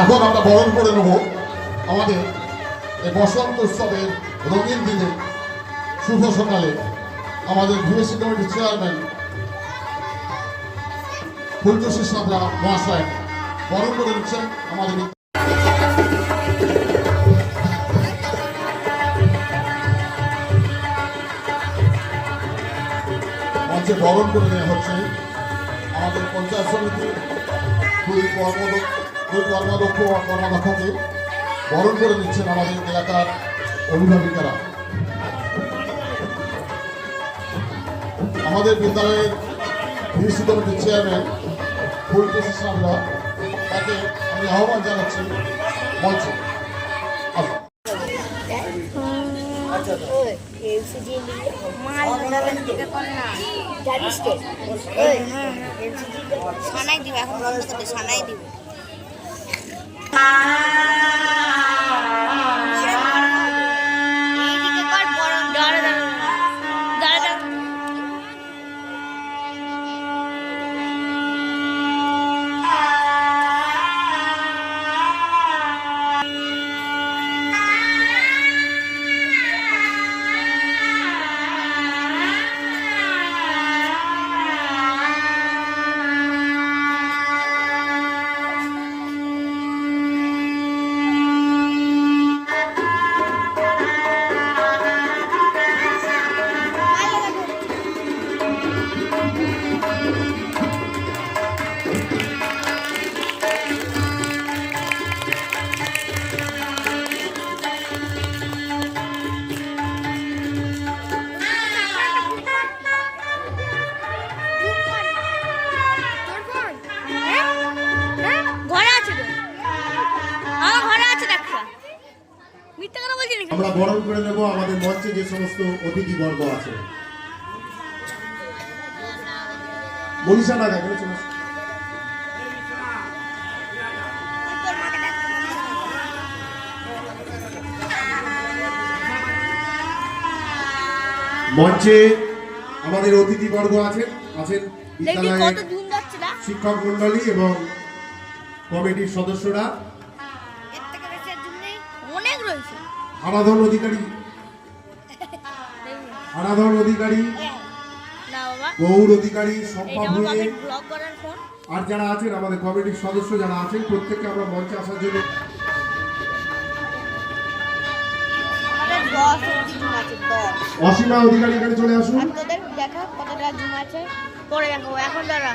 এখন আমরা বরণ করে নেব আমাদের এই বসন্ত উৎসবের রঙিন দিনে শুভ সকালে আমাদের ভিএসি কমিটির চেয়ারম্যান ফুলটুসি সাবরা মহাশয় বরণ করে নিচ্ছেন আমাদের মঞ্চে বরণ করে নেওয়া হচ্ছে আমাদের পঞ্চায়েত সমিতি দুই কর্মাধ্যক্ষ ও কর্মাধ্যক্ষকে বরণ করে নিচ্ছেন আমাদের এলাকার অভিভাবিকারা। আমাদের বিদ্যালয়ের ভিএসি কমিটির চেয়ারম্যান ফুলটুসি সাবরা তাকে আমি আহ্বান জানাচ্ছি মঞ্চে। সানাই দিব এখন বন্ধ করতে সানাই দিব আমরা বরণ করে নেব আমাদের মঞ্চে যে সমস্ত অতিথিবর্গ আছে। মনীষা না দেখে মঞ্চে আমাদের অতিথিবর্গ আছেন বিদ্যালয়ের শিক্ষক মন্ডলী এবং কমিটির সদস্যরা। আরাধন অধিকারী গৌর অধিকারী আর যারা আছেন আমাদের কমিটির সদস্য যারা আছেন প্রত্যেককে আমরা মঞ্চে আসার জন্য অসীমা অধিকারী এখানে চলে আসুন। এখন দাঁড়া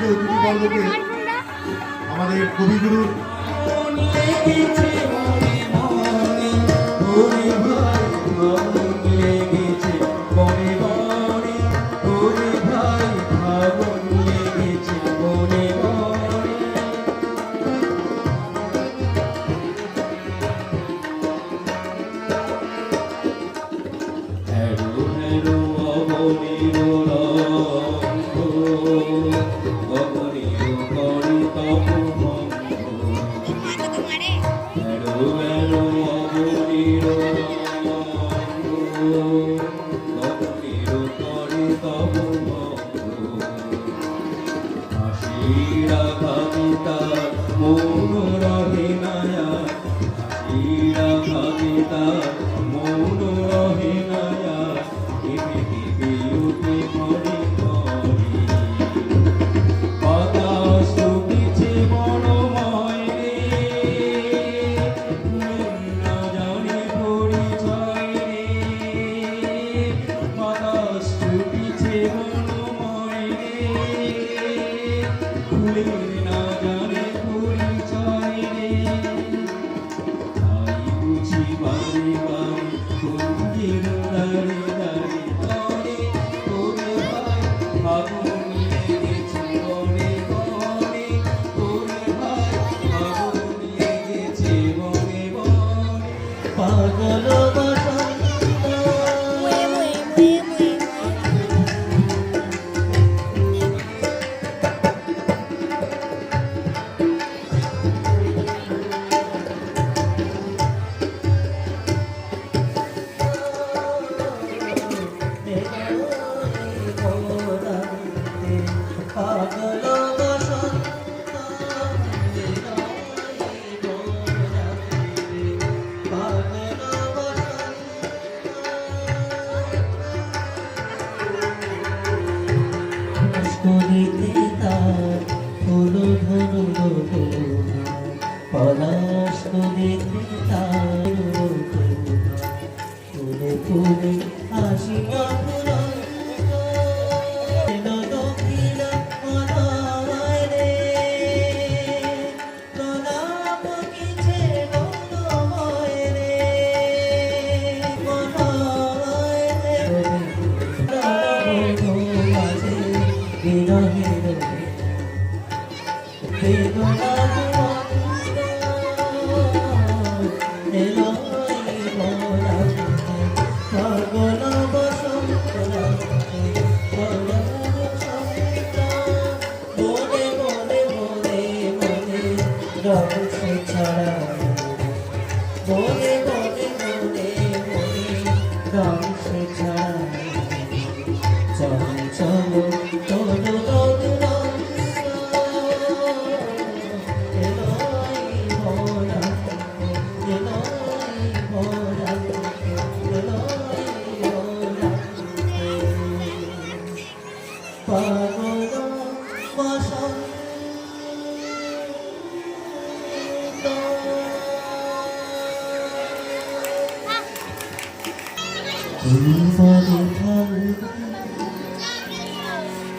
আজকে অতিথি বর্গকে আমাদের কবিগুরুর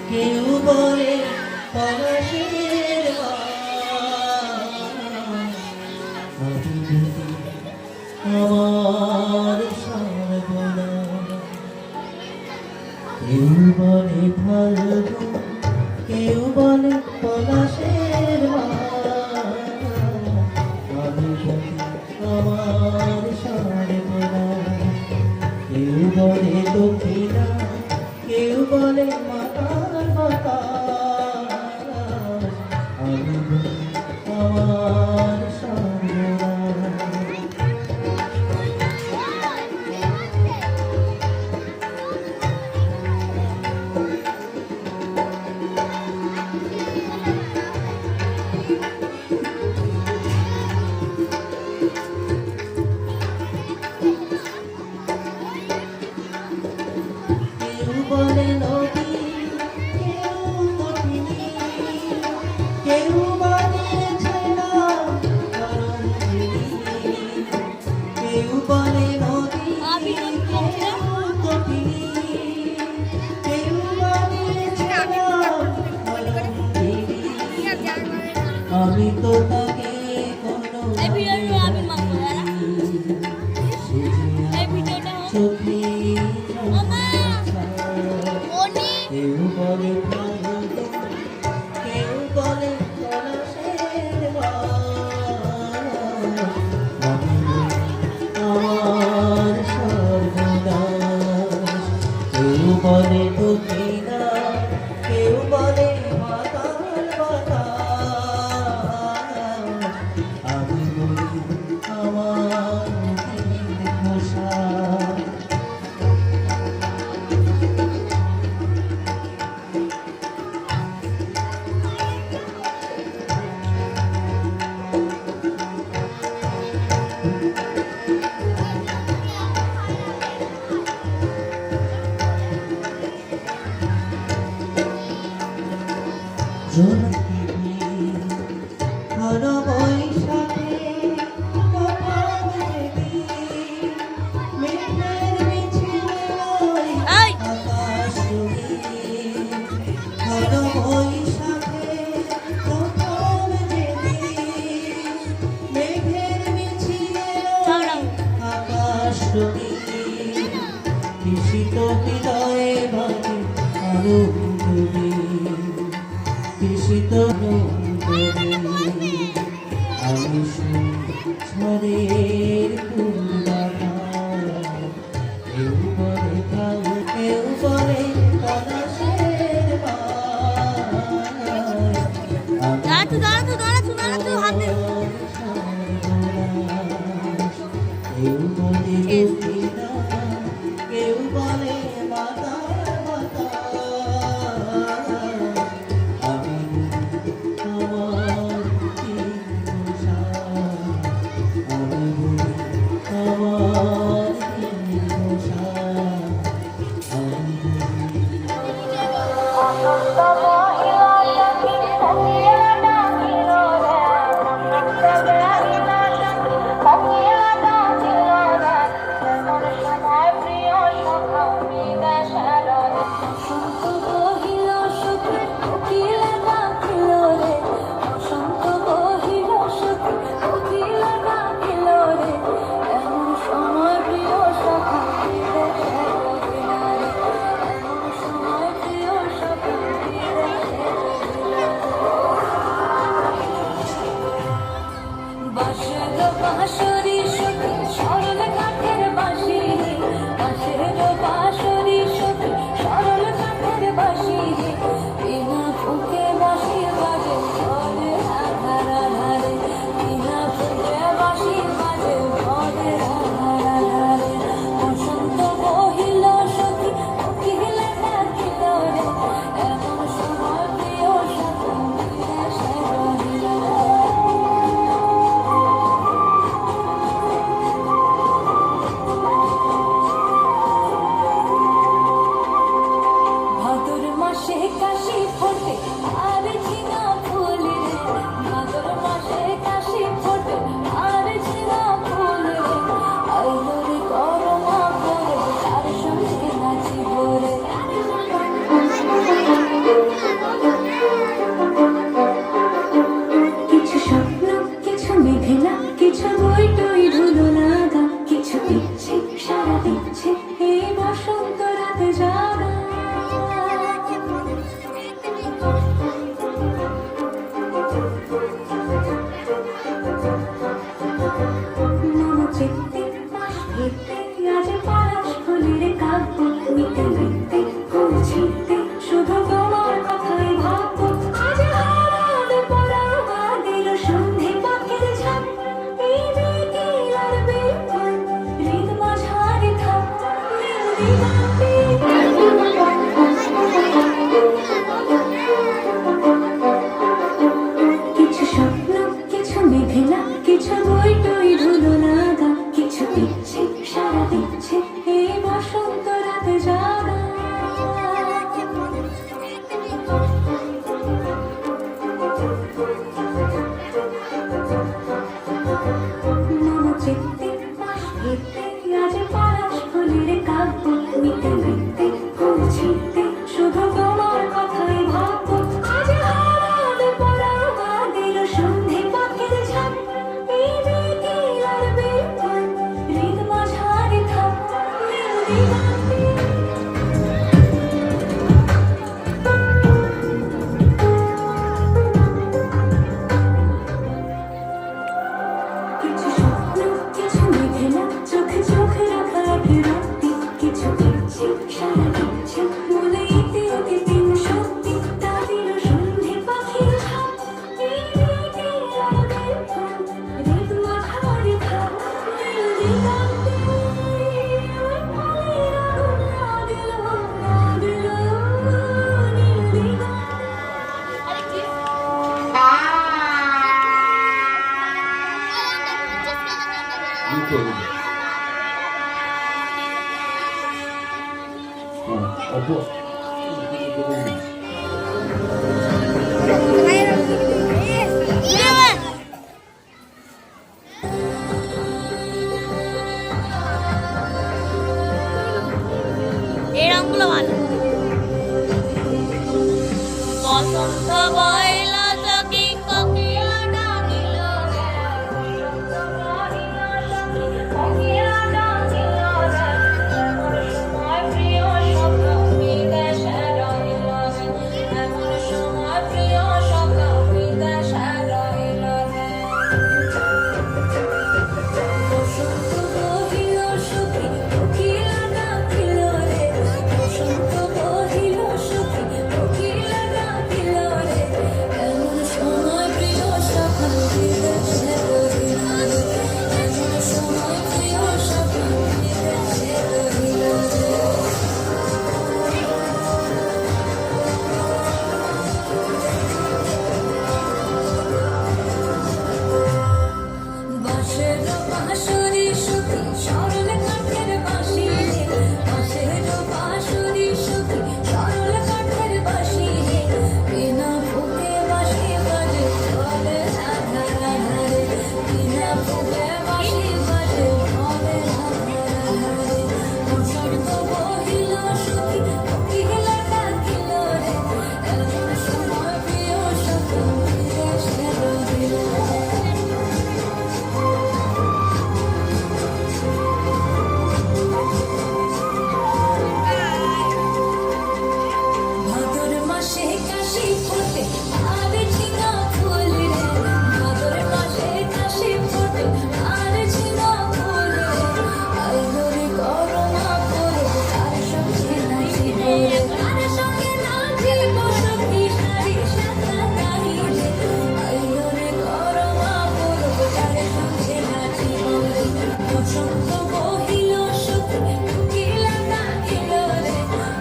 কেউ বলে পরশের আমার সর্বনা, কেউ বলে ফাল্গুন, কেউ বলে পলাশের আমি আমার সর্বনা, কেউ বলে দক্ষিণা, কেউ বলে মাতার বাতাস, আমি আমার সর্বনা। কেউ বলে নদী, কেউ কঠিনী, কেউ বলে ছেলা আমি তো তাকে কোনো এই ভিডিওটা আমি মাখবো দাঁড়া এই ভিডিওটা চোখে মামা মনি কেউ বলে প্রাণ, কেউ বলে পলাশের বাস। আমি আমার সর্বনাশ। কেউ বলে দক্ষিণা, কেউ বলে মাতাল বাতাস। আমি বলি আমার দিন ঘোষা। ঘন বৈশাখে কোথাও যেদিন মেঘের মিছিলে এই আকাশ রঙিন। ঘন বৈশাখে কোথাও যেদিন মেঘের মিছিলে দাঁড়াও আকাশ রঙিন। কৃষিত হৃদয়ে ভাবে আনন্দে, কৃষিত আমি ঝড়ের ফুলবাগান। কেউ বলে প্রাণ, কেউ বলে পলাশের বাস। আমি দাঁড়া হাতে সর্বনাশ। কেউ বলে দক্ষিণা, কেউ বলে মাতাল বাতাস। আমি আমার দিন ঘোষা। আমি আমার দিন ঘোষা। আমি বাঁশরি সখী সরল কাঠের বাঁশি, বাঁশের বাঁশরি সখী সরল কাঠের বাঁশি। বিনা ফুঁকে বাঁশি বাজে ভোরের আধার আধারে, বিনা ফুঁকে বাঁশি বাজে ভোরের আধার আধারে। বসন্ত বহিল সখী কোকিলা ডাকিল রে, এমন সময় প্রিয় সখী বিদেশে রহিল রে। ভাদর মাসে কাশি ফোটে আর ঝিঙা ফুল রে, ভাদর মাসে কাশি ফোটে আর ঝিঙা ফুল রে। আইলো রে করমা পরে তার সঙ্গে নাচিব রে। কিছু স্বপ্ন, কিছু মেঘলা, কিছু বই টই ধুলো লাগা, কিছু দিচ্ছে সারা দিচ্ছে এই বসন্ত রাতে যারা। এই রঙগুলো ভালো। বসন্ত বইল সখী কোকিলা ডাকিল রে, বসন্ত বইল সখী কোকিলা ডাকিল রে, এমন সময় প্রিয় সখা বিদেশে রহিল রে, এমন সময় প্রিয় সখা বিদেশে রহিল রে। বসন্ত বহিল সখী কোকিলা ডাকিল রে, বসন্ত বহিল সখী কোকিলা ডাকিল রে, এমন সময় প্রিয় সখা বিদেশে রহিল রে, এমন সময় প্রিয় সখা বিদেশে রহিল রে। বাঁশের বাঁশরি সুখী সরল কাঠের বাঁশি রে, বাঁশের বাঁশরি সুখী সরল কাঠের বাঁশি রে, বিনা ফুঁকে বাঁশি বাজে চলে রাধা রাধা রে, বিনা ফুঁকে বাঁশি বাজে চলে রাধা রাধা রে। বসন্ত বহিল সখী কোকিলা ডাকিল রে, এমন সময় প্রিয় সখা বিদেশে রহিল রে। ভাদর মাসে কাশি ফোটে আর ঝিঙা ফুল রে, ভাদর মাসে কাশি ফোটে আর ঝিঙা ফুল রে, আইলো রে করোনা পড়ে তার সঙ্গে নাচিব রে, তার সঙ্গে নাচিব সখী সারি সাথা গাইলে, আইলো রে করোনা পড়ে তার সঙ্গে নাচিব রে। বসন্ত বহিল সখী কোকিলা ডাকিল রে,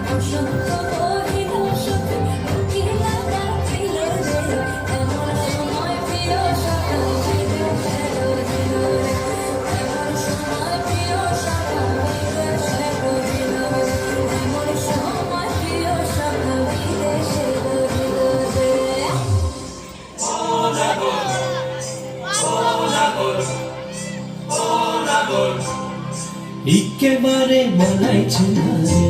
বসন্ত বহিল সখী কোকিলা ডাকিল রে, এমন সময় প্রিয় সখা বিদেশে রহিল রে, এমন সময় প্রিয় সখা বিদেশে রহিল রে, এমন সময় প্রিয় সখা বিদেশে রহিল রে। একেবারে মানাইছে না রে,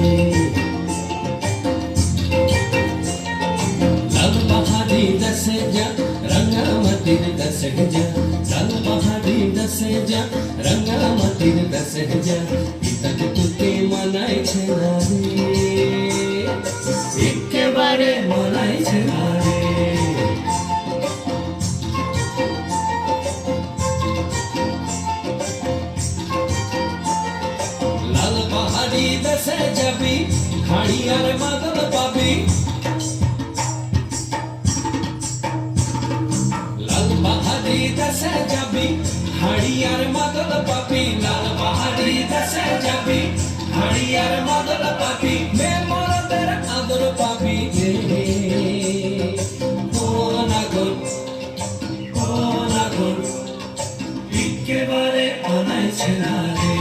লাল বাহারি দশে যা রঙ্গামতির দশে যা, লাল বাহারি দশে যা রঙ্গামতির দশে যা, ইতক তুকে মানাইছে না রে, একেবারে মানাইছে না রে। লাল পাহাড়ি দেশে যাবি খাড়ি আর মাদল পাবি, লাল পাহাড়ি দেশে যাবি হাড়ি আর মাদল পাবি, লাল পাহাড়ি দেশে যাবি হাড়ি আর মাদল পাবি, মে মরদের আদর পাবি রে, ও নাগর একেবারে আনাইছে না রে।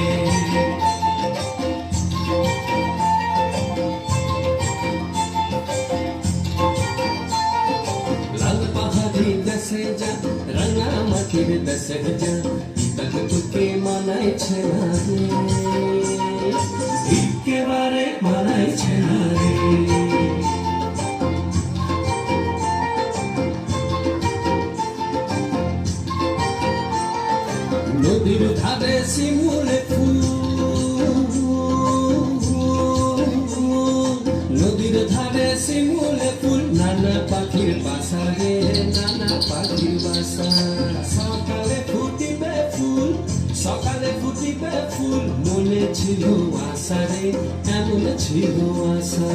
লাল পাহাড়ি দশে যা রঙ্গামতির দশে যা, ইতক তুকে মানাইছে না রে, একেবারে মানাইছে না রে। নদীর ধারে শিমুলে ফুল, নদীর ধারে শিমুলে ফুল, নানা পাখির বাসা রে, নানা পাখির বাসা, সকালে ফুটিবে ফুল, সকালে ফুটিবে ফুল, মনে ছিল আশা রে, এমন ছিল আশা।